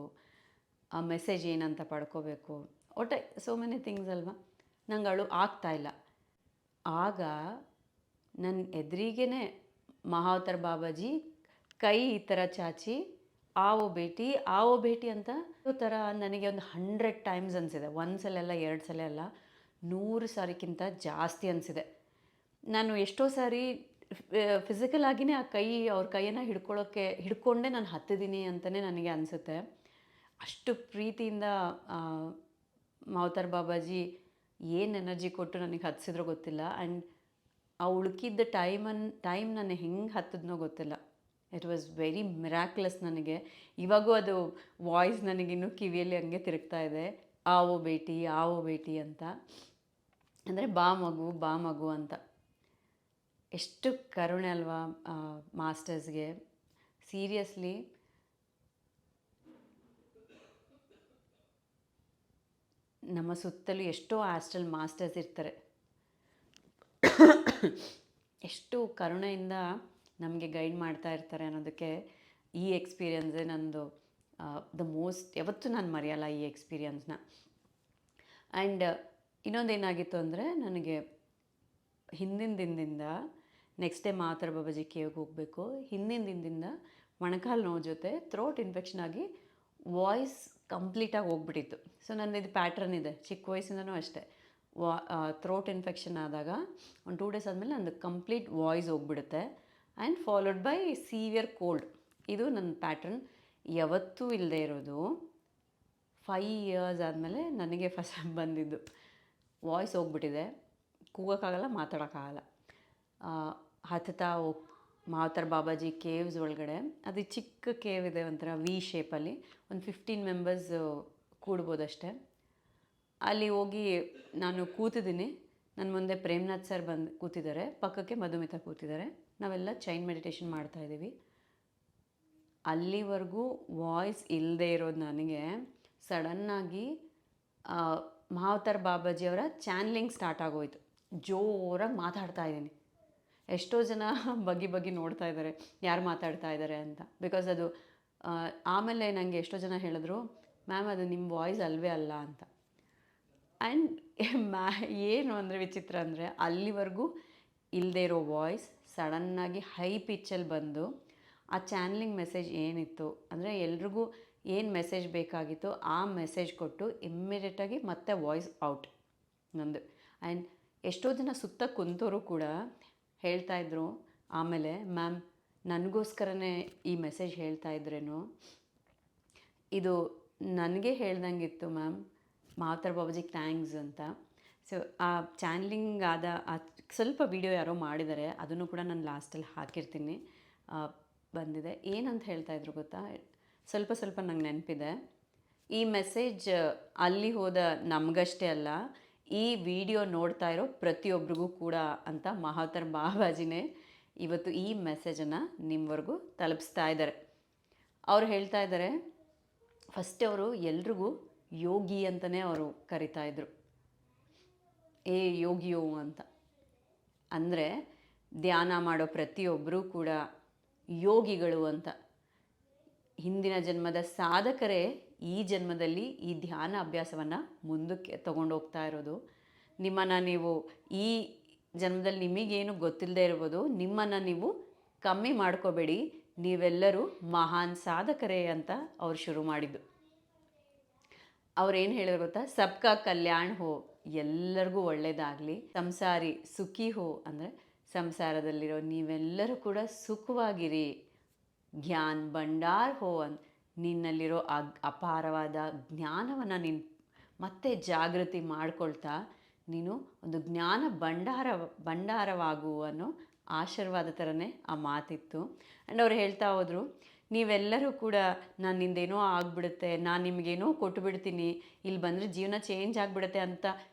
ಆ ಮೆಸೇಜ್ ಏನಂತ ಪಡ್ಕೋಬೇಕು, ಒಟ್ಟೆ ಸೋ ಮೆನಿ ಥಿಂಗ್ಸ್ ಅಲ್ವಾ. ನಂಗೆ ಅಳು ಆಗ್ತಾಯಿಲ್ಲ. ಆಗ ನನ್ನ ಎದುರಿಗೇ ಮಹಾವತಾರ್ ಬಾಬಾಜಿ ಕೈ ಈ ಥರ ಚಾಚಿ ಆವೋ ಭೇಟಿ ಅಂತ ಈ ಥರ ನನಗೆ ಒಂದು 100 ಟೈಮ್ಸ್ ಅನಿಸಿದೆ. 1 ಸಲ ಅಲ್ಲ, 2 ಸಲ ಅಲ್ಲ, 100 ಸಾರಿಗಿಂತ ಜಾಸ್ತಿ ಅನಿಸಿದೆ. ನಾನು ಎಷ್ಟೋ ಸಾರಿ ಫಿಸಿಕಲ್ ಆಗಿಯೇ ಅವ್ರ ಕೈಯನ್ನು ಹಿಡ್ಕೊಂಡೇ ನಾನು ಹತ್ತಿದ್ದೀನಿ ಅಂತಲೇ ನನಗೆ ಅನಿಸುತ್ತೆ. ಅಷ್ಟು ಪ್ರೀತಿಯಿಂದ ಮಹಾವತಾರ್ ಬಾಬಾಜಿ ಏನು ಎನರ್ಜಿ ಕೊಟ್ಟು ನನಗೆ ಹತ್ತಿಸಿದ್ರೋ ಗೊತ್ತಿಲ್ಲ. ಆ್ಯಂಡ್ ಆ ಉಳ್ಕಿದ್ದ ಟೈಮ್ ನಾನು ಹೆಂಗೆ ಹತ್ತಿದ್ನೋ ಗೊತ್ತಿಲ್ಲ. It was very miraculous. ನನಗೆ ಇವಾಗೂ ಅದು ವಾಯ್ಸ್ ನನಗಿನ್ನೂ ಕಿವಿಯಲ್ಲಿ ಹಂಗೆ ತಿರುಗ್ತಾ ಇದೆ, ಆವೋ ಬೇಟಿ ಅಂತ. ಅಂದರೆ ಬಾ ಮಗು ಅಂತ. ಎಷ್ಟು ಕರುಣೆ ಅಲ್ವಾ ಮಾಸ್ಟರ್ಸ್ಗೆ. ಸೀರಿಯಸ್ಲಿ ನಮ್ಮ ಸುತ್ತಲೂ ಎಷ್ಟೋ ಆಸ್ಟ್ರಲ್ ಮಾಸ್ಟರ್ಸ್ ಇರ್ತಾರೆ. ಎಷ್ಟು ಕರುಣೆಯಿಂದ ನಮಗೆ ಗೈಡ್ ಮಾಡ್ತಾ ಇರ್ತಾರೆ ಅನ್ನೋದಕ್ಕೆ ಈ ಎಕ್ಸ್ಪೀರಿಯನ್ಸೇ ನಂದು ಯಾವತ್ತೂ ನಾನು ಮರೆಯಲ್ಲ ಈ ಎಕ್ಸ್ಪೀರಿಯನ್ಸ್ನ. ಆ್ಯಂಡ್ ಇನ್ನೊಂದೇನಾಗಿತ್ತು ಅಂದರೆ, ನನಗೆ ಹಿಂದಿನ ದಿನದಿಂದ ನೆಕ್ಸ್ಟ್ ಡೇ ಮಹಾವತಾರ್ ಬಾಬಾಜಿ ಕೇವ್ಗೆ ಹೋಗಬೇಕು. ಹಿಂದಿನ ದಿನದಿಂದ ಮೊಣಕಾಲು ನೋವು ಜೊತೆ ಥ್ರೋಟ್ ಇನ್ಫೆಕ್ಷನ್ ಆಗಿ ವಾಯ್ಸ್ ಕಂಪ್ಲೀಟಾಗಿ ಹೋಗ್ಬಿಟ್ಟಿತ್ತು. ಸೊ ನನ್ನ ಇದು ಪ್ಯಾಟ್ರನ್ ಇದೆ, ಚಿಕ್ಕ ವಯಸ್ಸಿಂದನೂ ಅಷ್ಟೇ. ಥ್ರೋಟ್ ಇನ್ಫೆಕ್ಷನ್ ಆದಾಗ ಒಂದು 2 ಡೇಸ್ ಆದಮೇಲೆ ನಂದು ಕಂಪ್ಲೀಟ್ ವಾಯ್ಸ್ ಹೋಗ್ಬಿಡುತ್ತೆ. And followed by severe cold. ಇದು ನನ್ನ ಪ್ಯಾಟ್ರನ್ ಯಾವತ್ತೂ ಇಲ್ಲದೆ ಇರೋದು. 5 ಇಯರ್ಸ್ ಆದಮೇಲೆ ನನಗೆ ಫಸ್ಟ್ ಬಂದಿದ್ದು. ವಾಯ್ಸ್ ಹೋಗ್ಬಿಟ್ಟಿದೆ, ಕೂಗೋಕ್ಕಾಗಲ್ಲ, ಮಾತಾಡೋಕ್ಕಾಗಲ್ಲ. ಹತ್ತುತ್ತಾ ಮಹಾವತಾರ್ ಬಾಬಾಜಿ ಕೇವ್ಸ್ ಒಳಗಡೆ, ಅದು ಚಿಕ್ಕ ಕೇವ್ ಇದೆ, ಒಂಥರ ವಿ ಶೇಪಲ್ಲಿ, ಒಂದು 15 ಮೆಂಬರ್ಸ್ ಕೂಡ್ಬೋದಷ್ಟೆ. ಅಲ್ಲಿ ಹೋಗಿ ನಾನು ಕೂತಿದ್ದೀನಿ. ನನ್ನ ಮುಂದೆ ಪ್ರೇಮ್ನಾಥ್ ಸರ್ ಬಂದು ಕೂತಿದ್ದಾರೆ, ಪಕ್ಕಕ್ಕೆ ಮಧುಮಿತಾ ಕೂತಿದ್ದಾರೆ. ನಾವೆಲ್ಲ ಚೈನ್ ಮೆಡಿಟೇಷನ್ ಮಾಡ್ತಾಯಿದ್ದೀವಿ. ಅಲ್ಲಿವರೆಗೂ ವಾಯ್ಸ್ ಇಲ್ಲದೆ ಇರೋದು ನನಗೆ ಸಡನ್ನಾಗಿ ಮಹಾವತಾರ್ ಬಾಬಾಜಿಯವರ ಚಾನಲಿಂಗ್ ಸ್ಟಾರ್ಟ್ ಆಗೋಯ್ತು. ಜೋರಾಗಿ ಮಾತಾಡ್ತಾ ಇದ್ದೀನಿ. ಎಷ್ಟೋ ಜನ ಬಗ್ಗಿ ನೋಡ್ತಾ ಇದ್ದಾರೆ, ಯಾರು ಮಾತಾಡ್ತಾ ಇದ್ದಾರೆ ಅಂತ. ಬಿಕಾಸ್ ಅದು ಆಮೇಲೆ ನನಗೆ ಎಷ್ಟೋ ಜನ ಹೇಳಿದ್ರು, ಮ್ಯಾಮ್ ಅದು ನಿಮ್ಮ ವಾಯ್ಸ್ ಅಲ್ವೇ ಅಲ್ಲ ಅಂತ. ಆ್ಯಂಡ್ ಏನು ಅಂದರೆ ವಿಚಿತ್ರ ಅಂದರೆ, ಅಲ್ಲಿವರೆಗೂ ಇಲ್ಲದೆ ಇರೋ ವಾಯ್ಸ್ ಸಡನ್ನಾಗಿ ಹೈ ಪಿಚ್ಚಲ್ಲಿ ಬಂದು ಆ ಚಾನಲಿಂಗ್ ಮೆಸೇಜ್ ಏನಿತ್ತು ಅಂದರೆ, ಎಲ್ರಿಗೂ ಏನು ಮೆಸೇಜ್ ಬೇಕಾಗಿತ್ತು ಆ ಮೆಸೇಜ್ ಕೊಟ್ಟು ಇಮ್ಮಿಡಿಯೇಟಾಗಿ ಮತ್ತೆ ವಾಯ್ಸ್ ಔಟ್ ನಂದು. ಆ್ಯಂಡ್ ಎಷ್ಟೋ ಜನ ಸುತ್ತ ಕುಂತವರು ಕೂಡ ಹೇಳ್ತಾಯಿದ್ರು ಆಮೇಲೆ, ಮ್ಯಾಮ್ ನನಗೋಸ್ಕರನೇ ಈ ಮೆಸೇಜ್ ಹೇಳ್ತಾ ಇದ್ರೇನು, ಇದು ನನಗೆ ಹೇಳ್ದಂಗಿತ್ತು ಮ್ಯಾಮ್, ಮಹಾವತಾರ್ ಬಾಬಾಜಿಗೆ ಥ್ಯಾಂಕ್ಸ್ ಅಂತ. ಸೊ ಆ ಚಾನಲಿಂಗ್ ಆದ ಸ್ವಲ್ಪ ವಿಡಿಯೋ ಯಾರೋ ಮಾಡಿದ್ದಾರೆ, ಅದನ್ನು ಕೂಡ ನಾನು ಲಾಸ್ಟಲ್ಲಿ ಹಾಕಿರ್ತೀನಿ. ಬಂದಿದೆ. ಏನಂತ ಹೇಳ್ತಾಯಿದ್ರು ಗೊತ್ತಾ, ಸ್ವಲ್ಪ ನಂಗೆ ನೆನಪಿದೆ. ಈ ಮೆಸೇಜ್ ಅಲ್ಲಿ ಹೋದ ನಮಗಷ್ಟೇ ಅಲ್ಲ, ಈ ವಿಡಿಯೋ ನೋಡ್ತಾ ಇರೋ ಪ್ರತಿಯೊಬ್ಬರಿಗೂ ಕೂಡ ಅಂತ ಮಹಾವತಾರ್ ಬಾಬಾಜಿನೇ ಇವತ್ತು ಈ ಮೆಸೇಜನ್ನು ನಿಮ್ಮವರೆಗೂ ತಲುಪಿಸ್ತಾ ಇದ್ದಾರೆ. ಅವ್ರು ಹೇಳ್ತಾ ಇದ್ದಾರೆ, ಫಸ್ಟ್ ಅವರು ಎಲ್ರಿಗೂ ಯೋಗಿ ಅಂತಲೇ ಅವರು ಕರಿತಾಯಿದ್ರು. ಯೋಗಿಯೋ ಅಂತ. ಅಂದರೆ ಧ್ಯಾನ ಮಾಡೋ ಪ್ರತಿಯೊಬ್ಬರೂ ಕೂಡ ಯೋಗಿಗಳು ಅಂತ. ಹಿಂದಿನ ಜನ್ಮದ ಸಾಧಕರೇ ಈ ಜನ್ಮದಲ್ಲಿ ಈ ಧ್ಯಾನ ಅಭ್ಯಾಸವನ್ನು ಮುಂದಕ್ಕೆ ತಗೊಂಡೋಗ್ತಾ ಇರೋದು. ನಿಮ್ಮನ್ನು ನೀವು ಈ ಜನ್ಮದಲ್ಲಿ ನಿಮಗೇನು ಗೊತ್ತಿಲ್ಲದೆ ಇರ್ಬೋದು, ನಿಮ್ಮನ್ನು ನೀವು ಕಮ್ಮಿ ಮಾಡ್ಕೋಬೇಡಿ, ನೀವೆಲ್ಲರೂ ಮಹಾನ್ ಸಾಧಕರೇ ಅಂತ ಅವ್ರು ಶುರು ಮಾಡಿದ್ದು. ಅವ್ರೇನು ಹೇಳಿದ್ರು ಗೊತ್ತಾ, ಸಬ್ಕಾ ಕಲ್ಯಾಣ್ ಹೋ, ಎಲ್ಲರಿಗೂ ಒಳ್ಳೆಯದಾಗಲಿ, ಸಂಸಾರಿ ಸುಖಿ ಹೋ ಅಂದರೆ ಸಂಸಾರದಲ್ಲಿರೋ ನೀವೆಲ್ಲರೂ ಕೂಡ ಸುಖವಾಗಿರಿ, ಜ್ಞಾನ್ ಭಂಡಾರ್ ಹೋ ಅಂತ ನಿನ್ನಲ್ಲಿರೋ ಅಪಾರವಾದ ಜ್ಞಾನವನ್ನು ನೀನು ಮತ್ತೆ ಜಾಗೃತಿ ಮಾಡ್ಕೊಳ್ತಾ ನೀನು ಒಂದು ಜ್ಞಾನ ಭಂಡಾರವಾಗು ಅನ್ನೋ ಆಶೀರ್ವಾದ ಥರನೇ ಆ ಮಾತಿತ್ತು. ಆ್ಯಂಡ್ ಅವ್ರು ಹೇಳ್ತಾ ಹೋದರು, ನೀವೆಲ್ಲರೂ ಕೂಡ ನನ್ನಿಂದೇನೋ ಆಗ್ಬಿಡುತ್ತೆ, ನಾನು ನಿಮಗೇನೋ ಕೊಟ್ಟು ಬಿಡ್ತೀನಿ, ಇಲ್ಲಿ ಬಂದರೆ ಜೀವನ ಚೇಂಜ್ ಆಗಿಬಿಡುತ್ತೆ ಅಂತ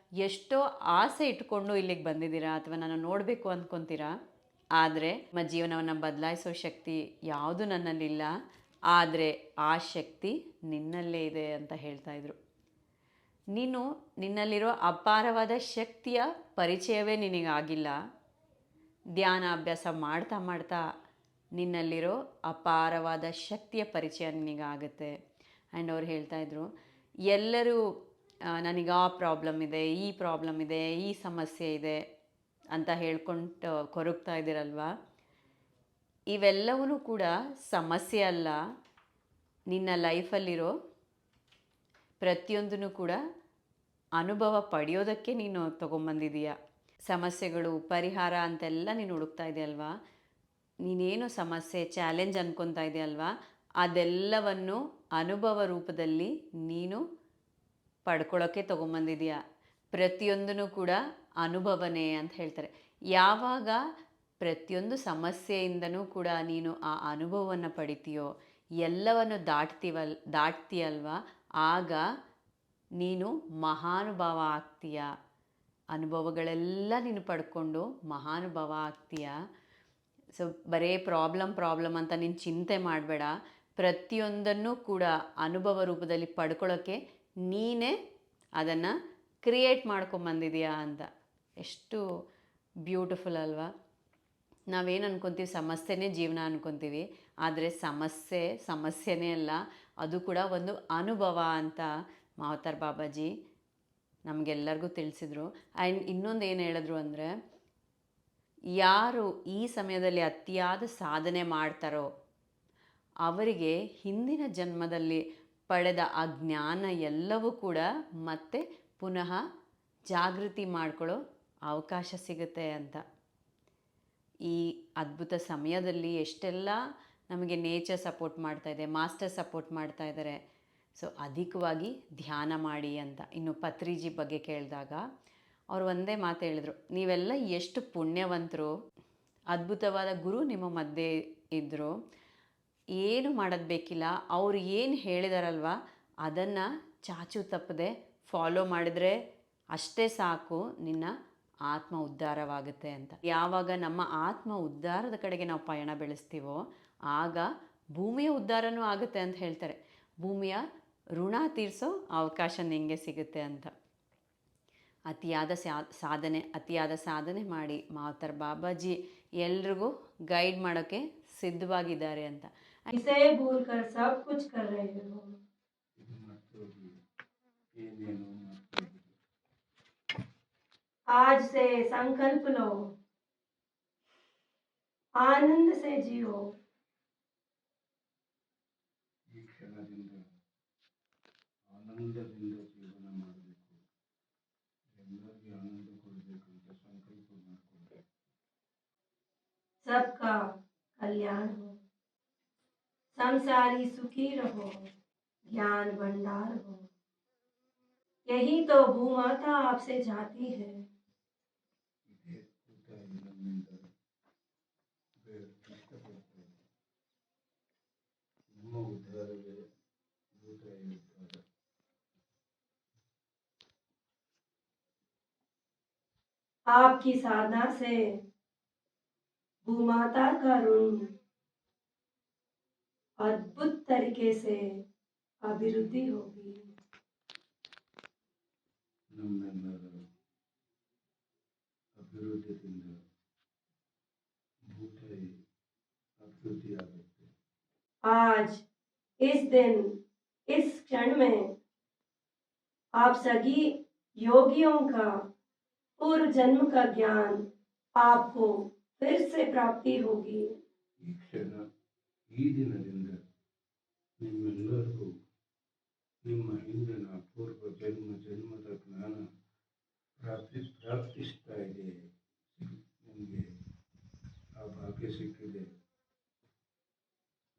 ಎಷ್ಟೋ ಆಸೆ ಇಟ್ಕೊಂಡು ಇಲ್ಲಿಗೆ ಬಂದಿದ್ದೀರಾ ಅಥವಾ ನಾನು ನೋಡಬೇಕು ಅಂದ್ಕೊತೀರಾ. ಆದರೆ ನಿಮ್ಮ ಜೀವನವನ್ನು ಬದಲಾಯಿಸೋ ಶಕ್ತಿ ಯಾವುದು ನನ್ನಲ್ಲಿಲ್ಲ, ಆದರೆ ಆ ಶಕ್ತಿ ನಿನ್ನಲ್ಲೇ ಇದೆ ಅಂತ ಹೇಳ್ತಾಯಿದ್ರು. ನೀನು ನಿನ್ನಲ್ಲಿರೋ ಅಪಾರವಾದ ಶಕ್ತಿಯ ಪರಿಚಯವೇ ನಿನಗಾಗಿಲ್ಲ. ಧ್ಯಾನ ಅಭ್ಯಾಸ ಮಾಡ್ತಾ ಮಾಡ್ತಾ ನಿನ್ನಲ್ಲಿರೋ ಅಪಾರವಾದ ಶಕ್ತಿಯ ಪರಿಚಯ ನಿನಗಾಗುತ್ತೆ. ಆ್ಯಂಡ್ ಅವ್ರು ಹೇಳ್ತಾಯಿದ್ರು, ಎಲ್ಲರೂ ನನಗೆ ಆ ಪ್ರಾಬ್ಲಮ್ ಇದೆ, ಈ ಪ್ರಾಬ್ಲಮ್ ಇದೆ, ಈ ಸಮಸ್ಯೆ ಇದೆ ಅಂತ ಹೇಳ್ಕೊಂಡು ಕೊರಗ್ತಾ ಇದ್ದೀರಲ್ವ, ಇವೆಲ್ಲವೂ ಕೂಡ ಸಮಸ್ಯೆ ಅಲ್ಲ. ನಿನ್ನ ಲೈಫಲ್ಲಿರೋ ಪ್ರತಿಯೊಂದನ್ನು ಕೂಡ ಅನುಭವ ಪಡೆಯೋದಕ್ಕೆ ನೀನು ತೊಗೊಂಬಂದಿದೀಯ. ಸಮಸ್ಯೆಗಳು ಪರಿಹಾರ ಅಂತೆಲ್ಲ ನೀನು ಹುಡುಕ್ತಾ ಇದೆಯಲ್ವಾ, ನೀನೇನು ಸಮಸ್ಯೆ ಚಾಲೆಂಜ್ ಅನ್ಕೊತಾ ಇದೆಯಲ್ವಾ, ಅದೆಲ್ಲವನ್ನು ಅನುಭವ ರೂಪದಲ್ಲಿ ನೀನು ಪಡ್ಕೊಳ್ಳೋಕ್ಕೆ ತೊಗೊಂಬಂದಿದೀಯ. ಪ್ರತಿಯೊಂದೂ ಕೂಡ ಅನುಭವನೇ ಅಂತ ಹೇಳ್ತಾರೆ. ಯಾವಾಗ ಪ್ರತಿಯೊಂದು ಸಮಸ್ಯೆಯಿಂದನೂ ಕೂಡ ನೀನು ಆ ಅನುಭವವನ್ನು ಪಡಿತೀಯೋ, ಎಲ್ಲವನ್ನು ದಾಟ್ತೀಯಲ್ವ, ಆಗ ನೀನು ಮಹಾನುಭಾವ ಆಗ್ತೀಯ. ಅನುಭವಗಳೆಲ್ಲ ನೀನು ಪಡ್ಕೊಂಡು ಮಹಾನುಭಾವ ಆಗ್ತೀಯ. ಸೊ ಬರೇ ಪ್ರಾಬ್ಲಮ್ ಅಂತ ನೀನು ಚಿಂತೆ ಮಾಡಬೇಡ. ಪ್ರತಿಯೊಂದನ್ನು ಕೂಡ ಅನುಭವ ರೂಪದಲ್ಲಿ ಪಡ್ಕೊಳ್ಳೋಕ್ಕೆ ನೀನೇ ಅದನ್ನು ಕ್ರಿಯೇಟ್ ಮಾಡ್ಕೊಂಬಂದಿದೀಯಾ ಅಂತ. ಎಷ್ಟು ಬ್ಯೂಟಿಫುಲ್ ಅಲ್ವಾ. ನಾವೇನು ಅನ್ಕೊತೀವಿ, ಸಮಸ್ಯೆನೇ ಜೀವನ ಅನ್ಕೊತೀವಿ. ಆದರೆ ಸಮಸ್ಯೆನೇ ಅಲ್ಲ, ಅದು ಕೂಡ ಒಂದು ಅನುಭವ ಅಂತ ಮಾವತಾರ್ ಬಾಬಾಜಿ ನಮಗೆಲ್ಲರಿಗೂ ತಿಳಿಸಿದರು. ಆ್ಯಂಡ್ ಇನ್ನೊಂದು ಏನು ಹೇಳಿದ್ರು ಅಂದರೆ, ಯಾರು ಈ ಸಮಯದಲ್ಲಿ ಅತಿಯಾದ ಸಾಧನೆ ಮಾಡ್ತಾರೋ ಅವರಿಗೆ ಹಿಂದಿನ ಜನ್ಮದಲ್ಲಿ ಪಡೆದ ಆ ಜ್ಞಾನ ಎಲ್ಲವೂ ಕೂಡ ಮತ್ತೆ ಪುನಃ ಜಾಗೃತಿ ಮಾಡ್ಕೊಳ್ಳೋ ಅವಕಾಶ ಸಿಗುತ್ತೆ ಅಂತ. ಈ ಅದ್ಭುತ ಸಮಯದಲ್ಲಿ ಎಷ್ಟೆಲ್ಲ ನಮಗೆ ನೇಚರ್ ಸಪೋರ್ಟ್ ಮಾಡ್ತಾಯಿದೆ, ಮಾಸ್ಟರ್ ಸಪೋರ್ಟ್ ಮಾಡ್ತಾ ಇದ್ದಾರೆ. ಸೊ ಅಧಿಕವಾಗಿ ಧ್ಯಾನ ಮಾಡಿ ಅಂತ. ಇನ್ನು ಪತ್ರಿಜಿ ಬಗ್ಗೆ ಕೇಳಿದಾಗ ಅವರು ಒಂದೇ ಮಾತು ಹೇಳಿದರು, ನೀವೆಲ್ಲ ಎಷ್ಟು ಪುಣ್ಯವಂತರು, ಅದ್ಭುತವಾದ ಗುರು ನಿಮ್ಮ ಮಧ್ಯೆ ಇದ್ದರು, ಏನು ಮಾಡೋದು ಬೇಕಿಲ್ಲ, ಅವರು ಏನು ಹೇಳಿದಾರಲ್ವ ಅದನ್ನು ಚಾಚು ತಪ್ಪದೆ ಫಾಲೋ ಮಾಡಿದ್ರೆ ಅಷ್ಟೇ ಸಾಕು, ನಿನ್ನ ಆತ್ಮ ಉದ್ಧಾರವಾಗುತ್ತೆ ಅಂತ. ಯಾವಾಗ ನಮ್ಮ ಆತ್ಮ ಉದ್ಧಾರದ ಕಡೆಗೆ ನಾವು ಪಯಣ ಬೆಳೆಸ್ತೀವೋ ಆಗ ಭೂಮಿಯ ಉದ್ಧಾರನೂ ಆಗುತ್ತೆ ಅಂತ ಹೇಳ್ತಾರೆ. ಭೂಮಿಯ ಋಣ ತೀರಿಸೋ ಅವಕಾಶ ನಿಮಗೆ ಸಿಗುತ್ತೆ ಅಂತ. ಅತಿಯಾದ ಸಾಧನೆ ಮಾಡಿ ಮಾವತಾರ್ ಬಾಬಾಜಿ ಎಲ್ರಿಗೂ ಗೈಡ್ ಮಾಡೋಕ್ಕೆ ಸಿದ್ಧವಾಗಿದ್ದಾರೆ ಅಂತ. इसे भूलकर सब कुछ कर रहे हो। आज से संकल्प लो, आनंद से जियो। ಆನಂದದಿಂದ ಜೀವನ ಮಾಡಬೇಕು, ಎಲ್ಲರಿಗೆ ಆನಂದ ಕೊಡಬೇಕು ಅಂತ ಸಂಕಲ್ಪ ಮಾಡಿಕೊಂಡು सबका कल्याण हो, संसारी सुखी रहो, ज्ञान भंडार हो। यही तो भूमाता आपसे चाहती है। ಇದೇ ಕೂತಾಗಿ ನಮ್ಮಿಂದ ಇಷ್ಟಪಡ್ತಾರೆ. ನಮ್ಮ ಉದ್ಧಾರವೇ ಭೂತಾಯಿ ಉದ್ಧಾರ. आपकी साधना से भूमाता का ऋण अद्भुत तरीके से अभिवृद्धि होगी। ನಮ್ಮೆಲ್ಲರ ಅಭಿವೃದ್ಧಿಯಿಂದ ಭೂತಾಯಿ ಅಭಿವೃದ್ಧಿ ಆಗುತ್ತೆ. आज इस दिन इस क्षण में आप सभी योगियों का पूर्व जन्म का ज्ञान आपको फिर से प्राप्ति होगी। ಈ ಕ್ಷಣ ಈ ದಿನದಿಂದ ನಿಮ್ಮೆಲ್ಲರಿಗೂ ನಿಮ್ಮ ಹಿಂದಿನ ಪೂರ್ವ ಜನ್ಮದ ಜ್ಞಾನ ಪ್ರಾಪ್ತಿಸ್ತಾ ಇದೆ. ನಿಮಗೆ ಆ ಭಾಗ್ಯ ಸಿಕ್ಕಿದೆ.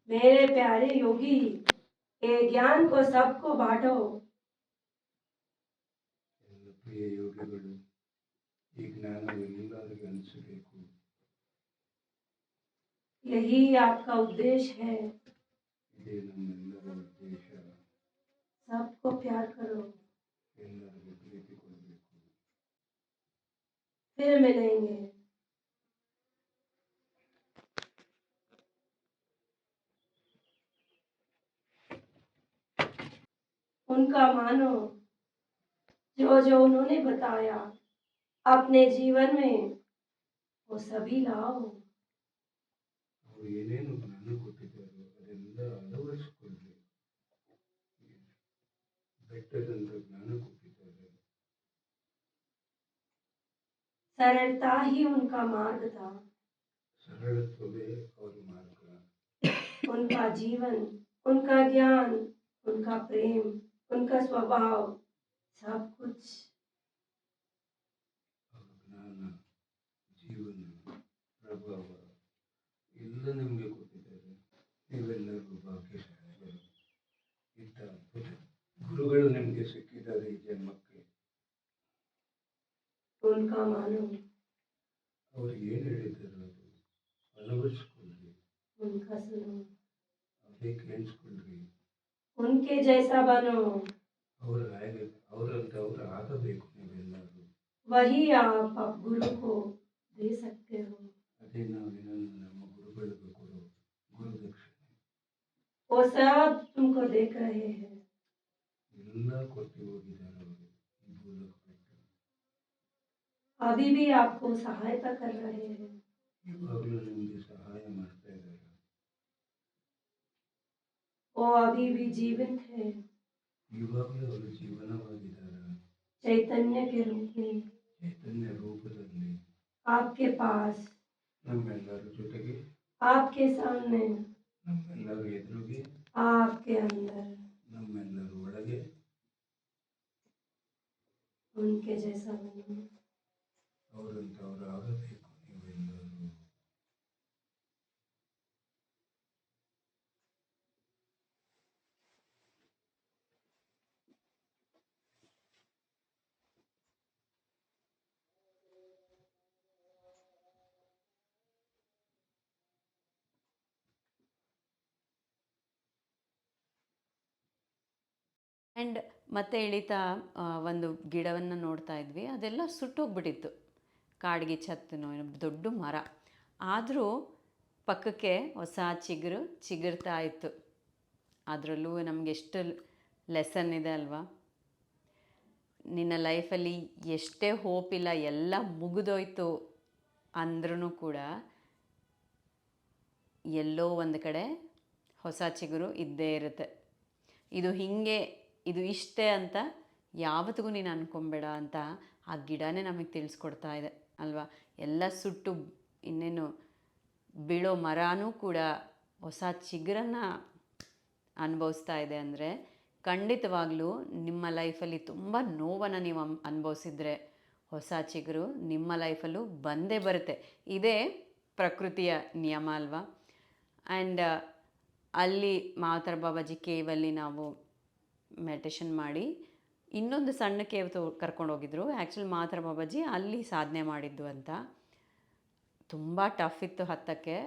मेरे प्यारे योगी, ये ज्ञान को सबको बांटो। ಎಲ್ಲ ಪ್ರಿಯ ಯೋಗಿಗಳು, ಈ ಜ್ಞಾನವೆಲ್ಲರಿಗೂ ಹಂಚಬೇಕು. यही आपका उद्देश्य है। ಇದೇ ನಮ್ಮೆಲ್ಲರ ಉದ್ದೇಶ. सबको प्यार करो, ಎಲ್ಲರಿಗೂ ಪ್ರೀತಿ ಕೊಡಬೇಕು. फिर मिलेंगे। उनका मानो, जो जो उन्होंने बताया अपने जीवन में वो सभी लाओ। ಅವರು ಏನೇನು ಜ್ಞಾನ ಕೊಟ್ಟಿದ್ದಾರೋ ಅದೆಲ್ಲ ಅಳವಡಿಸಿಕೊಳ್ಳಿ. ಬೆಟ್ಟದಂತ ಜ್ಞಾನ ಕೊಟ್ಟಿದ್ದಾರೆ. सरलता ही उनका मार्ग था, ಸರಳತ್ವವೇ ಅವರ ಮಾರ್ಗ. उनका जीवन, उनका ज्ञान, उनका प्रेम, उनका स्वभाव, सब कुछ। ಅವರ ಜ್ಞಾನ, ಜೀವನ, ಪ್ರಭಾವ ಎಲ್ಲ ನಿಮಗೆ ಕೊಟ್ಟಿದ್ದಾರೆ. ನೀವೆಲ್ಲರೂ ಭಾಗ್ಯಶಾಲಿಗಳು. ಇಂಥ ಅದ್ಭುತ ಗುರುಗಳು ನಿಮಗೆ ಸಿಕ್ಕಿದ್ದಾರೆ ಈ ಜನ್ಮಕ್ಕೆ. उनका मानो, ಅವರು ಏನು ಹೇಳಿದ್ದಾರೋ ಅದು ಅಳವಡಿಸ್ಕೊಳ್ರಿ. उनका सुनो, ಅದೇ ಕೇಳಿಸ್ಕೊಳ್ರಿ. उनके जैसा बनो, ಅವರಂತ ಅವರು ಆಗಬೇಕು ನೀವೆಲ್ಲರೂ. वही आप अब गुरु को दे सकते हो। ಅದೇ ನಾವೇನನ್ನು ನಮ್ಮ ಗುರುಗಳಿಗೆ ಕೊಡೋ ಗುರುದಕ್ಷಿಣೆ. वो सब तुमको देख रहे हैं, ಎಲ್ಲ ಕೊಟ್ಟು ಹೋಗಿದ್ದಾರೆ ಅವರು ಈ ಭೂಲೋಕ ಬಿಟ್ಟು. अभी भी आपको सहायता कर रहे हैं। ಇವಾಗಲೂ ನಿಮಗೆ ಸಹಾಯ ಮಾಡ್ತಾ ಇದ್ದಾರೆ. वो अभी भी जीवित है, ಇವಾಗಲೂ ಅವರು ಜೀವನವಾಗಿದ್ದಾರೆ. चैतन्य के रूप में ಚೈತನ್ಯ ರೂಪದಲ್ಲಿ आपके पास, ನಮ್ಮೆಲ್ಲರ ಜೊತೆಗೆ, आपके सामने, ನಮ್ಮೆಲ್ಲರ ಎದುರಿಗೆ, आपके अंदर। ನಮ್ಮೆಲ್ಲರ ಒಳಗೆ. उनके जैसा बनो। ಅವರಂತ ಅವರು ಆಗಬೇಕು ನೀವೆಲ್ಲರೂ. ಆ್ಯಂಡ್ ಮತ್ತೆ ಇಳಿತಾ ಒಂದು ಗಿಡವನ್ನು ನೋಡ್ತಾ ಇದ್ವಿ. ಅದೆಲ್ಲ ಸುಟ್ಟೋಗ್ಬಿಟ್ಟಿತ್ತು. ಕಾಡಿಗೆ ಛತ್ತನೋ ಏನೋ ದೊಡ್ಡ ಮರ. ಆದರೂ ಪಕ್ಕಕ್ಕೆ ಹೊಸ ಚಿಗುರ್ತಾ ಇತ್ತು. ಅದರಲ್ಲೂ ನಮಗೆ ಎಷ್ಟು ಲೆಸನ್ ಇದೆ ಅಲ್ವಾ. ನಿನ್ನ ಲೈಫಲ್ಲಿ ಎಷ್ಟೇ ಹೋಪ್ ಇಲ್ಲ, ಎಲ್ಲ ಮುಗಿದೋಯ್ತು ಅಂದ್ರೂ ಕೂಡ ಎಲ್ಲೋ ಒಂದು ಕಡೆ ಹೊಸ ಚಿಗುರು ಇದ್ದೇ ಇರುತ್ತೆ. ಇದು ಹೀಗೆ, ಇದು ಇಷ್ಟೇ ಅಂತ ಯಾವತ್ತಿಗೂ ನೀನು ಅಂದ್ಕೊಂಬೇಡ ಅಂತ ಆ ಗಿಡನೇ ನಮಗೆ ತಿಳಿಸ್ಕೊಡ್ತಾ ಇದೆ ಅಲ್ವಾ. ಎಲ್ಲ ಸುಟ್ಟು ಇನ್ನೇನು ಬೀಳೋ ಮರನೂ ಕೂಡ ಹೊಸ ಚಿಗುರನ್ನು ಅನುಭವಿಸ್ತಾ ಇದೆ ಅಂದರೆ ಖಂಡಿತವಾಗ್ಲೂ ನಿಮ್ಮ ಲೈಫಲ್ಲಿ ತುಂಬ ನೋವನ್ನು ನೀವು ಅನುಭವಿಸಿದ್ರೆ ಹೊಸ ಚಿಗುರು ನಿಮ್ಮ ಲೈಫಲ್ಲೂ ಬಂದೇ ಬರುತ್ತೆ. ಇದೇ ಪ್ರಕೃತಿಯ ನಿಯಮ ಅಲ್ವಾ. ಆ್ಯಂಡ್ ಅಲ್ಲಿ ಮಾವತಾರ್ ಬಾಬಾಜಿ ಕೇವಲ್ಲಿ ನಾವು ಮೆಡಿಟೇಷನ್ ಮಾಡಿ ಇನ್ನೊಂದು ಸಣ್ಣ ಕೇವ್ ಕರ್ಕೊಂಡೋಗಿದ್ರು. ಆ್ಯಕ್ಚುಲಿ ಮಾವತಾರ್ ಬಾಬಾಜಿ ಅಲ್ಲಿ ಸಾಧನೆ ಮಾಡಿದ್ದು ಅಂತ. ತುಂಬ ಟಫ್ ಇತ್ತು ಹತ್ತಕ್ಕೆ.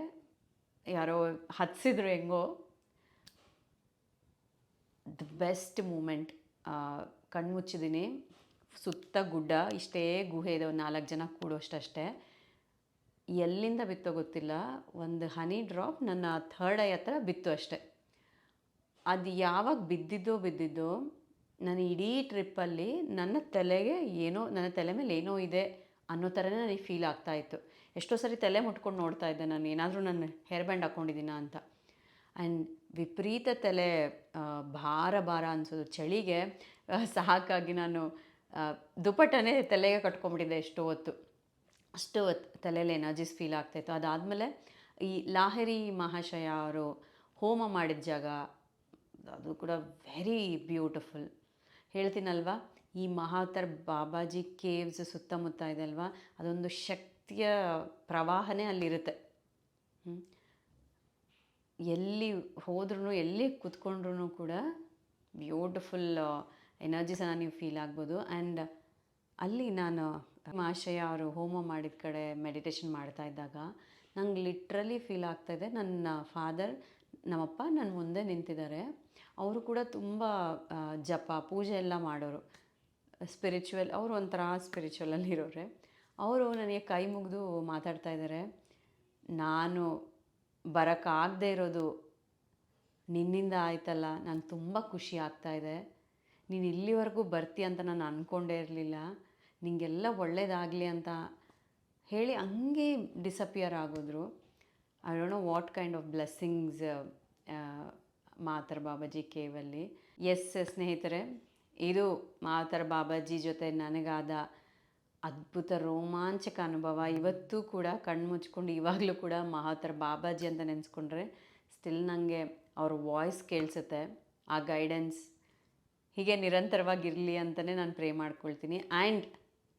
ಯಾರೋ ಹತ್ಸಿದ್ರು ಹೆಂಗೋ. The best moment. ಕಣ್ಮುಚ್ಚಿದ್ದೀನಿ, ಸುತ್ತ ಗುಡ್ಡ, ಇಷ್ಟೇ ಗುಹೆ ಇದೆ, ಒಂದು 4 ಜನ ಕೂಡೋಷ್ಟಷ್ಟೇ. ಎಲ್ಲಿಂದ ಬಿತ್ತೋ ಗೊತ್ತಿಲ್ಲ, ಒಂದು ಹನಿ ಡ್ರಾಪ್ ನನ್ನ ಥರ್ಡ್ ಐ ಹತ್ರ ಬಿತ್ತು ಅಷ್ಟೆ. ಅದು ಯಾವಾಗ ಬಿದ್ದಿದ್ದೋ ನಾನು ಇಡೀ ಟ್ರಿಪ್ಪಲ್ಲಿ ನನ್ನ ತಲೆ ಮೇಲೆ ಏನೋ ಇದೆ ಅನ್ನೋ ಥರನೇ ನನಗೆ ಫೀಲ್ ಆಗ್ತಾಯಿತ್ತು. ಎಷ್ಟೋ ಸರಿ ತಲೆ ಮುಟ್ಕೊಂಡು ನೋಡ್ತಾ ಇದ್ದೆ ನಾನು, ಏನಾದರೂ ನಾನು ಹೇರ್ ಬ್ಯಾಂಡ್ ಹಾಕ್ಕೊಂಡಿದ್ದೀನ ಅಂತ. ಆ್ಯಂಡ್ ವಿಪರೀತ ತಲೆ ಭಾರ ಅನಿಸೋದು. ಚಳಿಗೆ ಸಾಕಾಗಿ ನಾನು ದುಪ್ಪಟ್ಟನೇ ತಲೆಗೆ ಕಟ್ಕೊಂಡ್ಬಿಟ್ಟಿದ್ದೆ ಎಷ್ಟೋ ಹೊತ್ತು. ಅಷ್ಟು ತಲೆಯಲ್ಲಿ ಎನರ್ಜಿಸ್ ಫೀಲ್ ಆಗ್ತಾಯಿತ್ತು. ಅದಾದಮೇಲೆ ಈ ಲಾಹಿರಿ ಮಹಾಶಯ ಅವರು ಹೋಮ ಮಾಡಿದ ಜಾಗ, ಅದು ಕೂಡ ವೆರಿ ಬ್ಯೂಟಿಫುಲ್. ಹೇಳ್ತೀನಲ್ವ, ಈ ಮಾವತಾರ್ ಬಾಬಾಜಿ ಕೇವ್ಸ್ ಸುತ್ತಮುತ್ತ ಇದೆ ಅಲ್ವಾ, ಅದೊಂದು ಶಕ್ತಿಯ ಪ್ರವಾಹನೇ ಅಲ್ಲಿರುತ್ತೆ. ಎಲ್ಲಿ ಹೋದ್ರೂ, ಎಲ್ಲಿ ಕೂತ್ಕೊಂಡ್ರೂ ಕೂಡ ಬ್ಯೂಟಿಫುಲ್ ಎನರ್ಜಿಸನ್ನು ನೀವು ಫೀಲ್ ಆಗ್ಬೋದು. ಆ್ಯಂಡ್ ಅಲ್ಲಿ ನಾನು ಮಹಾಶಯ ಅವರು ಹೋಮ ಮಾಡಿದ ಕಡೆ ಮೆಡಿಟೇಷನ್ ಮಾಡ್ತಾ ಇದ್ದಾಗ ನಂಗೆ ಲಿಟ್ರಲಿ ಫೀಲ್ ಆಗ್ತಾಯಿದೆ, ನನ್ನ ಫಾದರ್ ನಮ್ಮಪ್ಪ ನನ್ನ ಮುಂದೆ ನಿಂತಿದ್ದಾರೆ. ಅವರು ಕೂಡ ತುಂಬ ಜಪ ಪೂಜೆ ಎಲ್ಲ ಮಾಡೋರು. ಸ್ಪಿರಿಚುವಲ್, ಅವರು ಒಂಥರ ಸ್ಪಿರಿಚುವಲಲ್ಲಿ ಇರೋರೆ. ಅವರು ನನಗೆ ಕೈ ಮುಗಿದು ಮಾತಾಡ್ತಾ ಇದ್ದಾರೆ. ನಾನು ಬರೋಕ್ಕಾಗದೇ ಇರೋದು ನಿನ್ನಿಂದ ಆಯ್ತಲ್ಲ, ನಾನು ತುಂಬ ಖುಷಿ ಆಗ್ತಾಯಿದೆ. ನೀನು ಇಲ್ಲಿವರೆಗೂ ಬರ್ತೀಯ ಅಂತ ನಾನು ಅಂದ್ಕೊಂಡೇ ಇರಲಿಲ್ಲ. ನಿನಗೆಲ್ಲ ಒಳ್ಳೇದಾಗಲಿ ಅಂತ ಹೇಳಿ ಹಂಗೆ ಡಿಸಪಿಯರ್ ಆಗೋದ್ರು. I don't know what kind of blessings ಮಾತರ್ ಬಾಬಾಜಿ ಕೇವಲ್ಲಿ. ಎಸ್ ಸ್ನೇಹಿತರೆ, ಇದು ಮಾತರ್ ಬಾಬಾಜಿ ಜೊತೆ ನನಗಾದ ಅದ್ಭುತ ರೋಮಾಂಚಕ ಅನುಭವ. ಇವತ್ತೂ ಕೂಡ ಕಣ್ಣು ಮುಚ್ಕೊಂಡು ಇವಾಗಲೂ ಕೂಡ ಮಹಾತರ್ ಬಾಬಾಜಿ ಅಂತ ನೆನೆಸ್ಕೊಂಡ್ರೆ ಸ್ಟಿಲ್ ನನಗೆ ಅವ್ರ ವಾಯ್ಸ್ ಕೇಳಿಸುತ್ತೆ. ಆ ಗೈಡೆನ್ಸ್ ಹೀಗೆ ನಿರಂತರವಾಗಿರಲಿ ಅಂತಲೇ ನಾನು ಪ್ರೇ ಮಾಡ್ಕೊಳ್ತೀನಿ. ಆ್ಯಂಡ್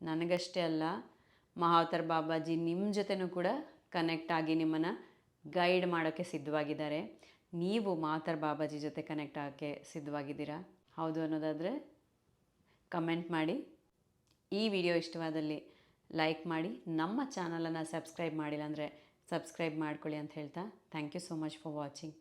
ನನಗಷ್ಟೇ ಅಲ್ಲ, ಮಹಾವತಾರ್ ಬಾಬಾಜಿ ನಿಮ್ಮ ಜೊತೆನೂ ಕೂಡ ಕನೆಕ್ಟ್ ಆಗಿ ನಿಮ್ಮನ್ನು ಗೈಡ್ ಮಾಡೋಕ್ಕೆ ಸಿದ್ಧವಾಗಿದ್ದಾರೆ. ನೀವು ಮಹಾವತಾರ್ ಬಾಬಾಜಿ ಜೊತೆ ಕನೆಕ್ಟ್ ಆಗೋಕ್ಕೆ ಸಿದ್ಧವಾಗಿದ್ದೀರಾ? ಹೌದು ಅನ್ನೋದಾದರೆ ಕಮೆಂಟ್ ಮಾಡಿ. ಈ ವಿಡಿಯೋ ಇಷ್ಟವಾದಲ್ಲಿ ಲೈಕ್ ಮಾಡಿ. ನಮ್ಮ ಚಾನಲನ್ನು ಸಬ್ಸ್ಕ್ರೈಬ್ ಮಾಡಿಲ್ಲ ಅಂದರೆ ಸಬ್ಸ್ಕ್ರೈಬ್ ಮಾಡ್ಕೊಳ್ಳಿ ಅಂತ ಹೇಳ್ತಾ thank you so much for watching.